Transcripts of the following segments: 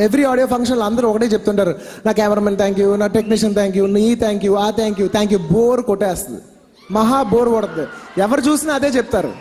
Every audio ఫంక్షన్లో అందరూ ఒకటే చెప్తుంటారు, నా కెమెరామెన్ థ్యాంక్ యూ, నా టెక్నీషియన్ థ్యాంక్ యూ, నీ థ్యాంక్ యూ, ఆ థ్యాంక్ యూ. బోర్ కొట్టేస్తుంది, మహా బోర్ కొడుతుంది. ఎవరు చూసినా అదే చెప్తారు,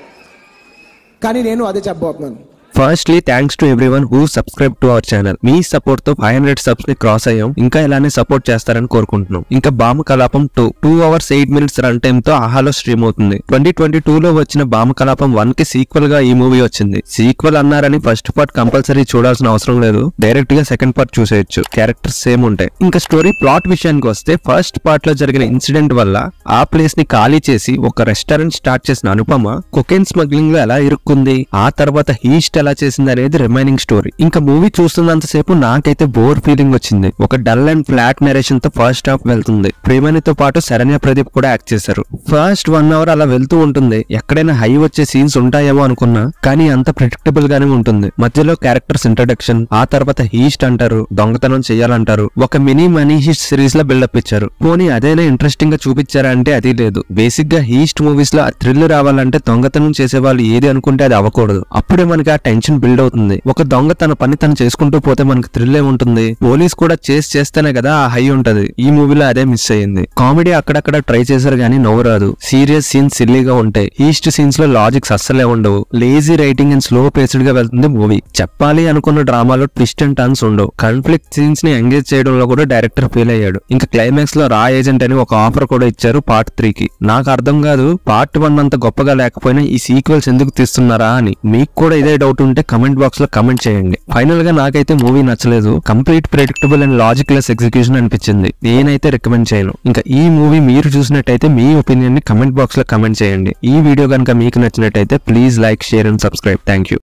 కానీ నేను అదే చెప్పబోతున్నాను. Firstly thanks to everyone who subscribe to our channel. Me support తో 500 సబ్స్ ని క్రాస్ అయ్యాం. ఇంకా ఇలానే సపోర్ట్ చేస్తారని కోరుకుంటున్నాం. ఇంకా బామ Kalapam 2 hours 8 minutes run time తో ఆహాలో స్ట్రీమ్ అవుతుంది. 2022లో వచ్చిన బామ కలాపం 1 కి సీక్వెల్ గా ఈ మూవీ వచ్చింది. సీక్వెల్ అన్నారని ఫస్ట్ పార్ట్ కంపల్సరీ చూడాల్సిన అవసరం లేదు, డైరెక్ట్ గా సెకండ్ పార్ట్ చూసేయచ్చు. క్యారెక్టర్స్ సేమ్ ఉంటాయి. ఇంకా స్టోరీ ప్లాట్ విషయానికి వస్తే, ఫస్ట్ పార్ట్ లో జరిగిన ఇన్సిడెంట్ వల్ల ఆ ప్లేస్ ని ఖాళీ చేసి ఒక రెస్టారెంట్ స్టార్ట్ చేసిన అనుపమ కొకైన్ స్మగ్లింగ్ లో ఎలా ఇరుక్కుంది, ఆ తర్వాత హీస్ట్ ఎలా చేసింది అనేది రిమైనింగ్ స్టోరీ. ఇంకా మూవీ చూస్తున్నంతసేపు నాకైతే బోర్ ఫీలింగ్ వచ్చింది. ఒక డల్ అండ్ ఫ్లాట్ నరేషన్ తో ఫస్ట్ హాఫ్ వెళ్తుంది. ప్రేమనితో పాటు శరణ్య ప్రదీప్ కూడా యాక్ట్ చేశారు. ఫస్ట్ 1 hour అలా వెళ్తూ ఉంటుంది. ఎక్కడైనా హై వచ్చే సీన్స్ ఉంటాయేమో అనుకున్నా, కానీ అంత ప్రెడిక్టబుల్ గానే ఉంటుంది. మధ్యలో క్యారెక్టర్స్ ఇంట్రడక్షన్, ఆ తర్వాత హీస్ట్ అంటారు, దొంగతనం చేయాలంటారు. ఒక మినీ మనీ హీస్ట్ సిరీస్ లో బిల్డప్ ఇచ్చారు. పోనీ అదేనా ఇంట్రెస్టింగ్ గా చూపించారా అంటే అది లేదు. బేసిక్ గా హీస్ట్ మూవీస్ లో థ్రిల్ రావాలంటే దొంగతనం చేసే వాళ్ళు ఏది అనుకుంటే అది అవ్వకూడదు. అప్పుడే మనకి ఆ టెన్షన్ బిల్డ్ అవుతుంది. ఒక దొంగ తన పని తను చేసుకుంటూ పోతే మనకి థ్రిల్ ఏముంటుంది? పోలీస్ కూడా చేస్తేనే కదా ఆ హై ఉంటది. ఈ మూవీలో అదే మిస్ అయ్యింది. కామెడీ అక్కడక్కడ ట్రై చేశారు గానీ నవ్వు రాదు. సీరియస్ సీన్స్ సిల్లీగా ఉంటాయి. ఈస్ట్ సీన్స్ లో లాజిక్స్ అస్సలే ఉండవు. Lazy writing and slow paced గా వెళ్తుంది మూవీ. చెప్పాలి అనుకున్న డ్రామాలో ట్విస్ట్ అండ్ టర్న్స్ ఉండవు. కాన్ఫ్లిక్ట్ సీన్స్ ని ఎంగేజ్ చేయడంలో కూడా డైరెక్టర్ ఫెయిల్ అయ్యాడు. ఇంకా క్లైమాక్స్ లో రా ఏజెంట్ అని ఒక ఆఫర్ కూడా ఇచ్చారు పార్ట్ 3 కి. నాకు అర్థం కాదు, పార్ట్ 1 అంత గొప్పగా లేకపోయినా ఈ సీక్వెల్స్ ఎందుకు తీస్తున్నారా అని. మీకు కూడా ఇదే డౌట్ ఉంటే కమెంట్ బాక్స్ లో కమెంట్ చేయండి. ఫైనల్ గా నాకైతే మూవీ నచ్చలేదు. Complete predictable and logic less execution అనిపించింది. నేనైతే రికమెండ్ చేయను. ఇంకా ఈ మూవీ మీరు చూసినట్టయితే మీ ఒపీనియన్ ని కమెంట్ బాక్స్ లో కమెంట్ చేయండి. ఈ వీడియో కనుక మీకు నచ్చినట్టయితే please like, share and subscribe. Thank you.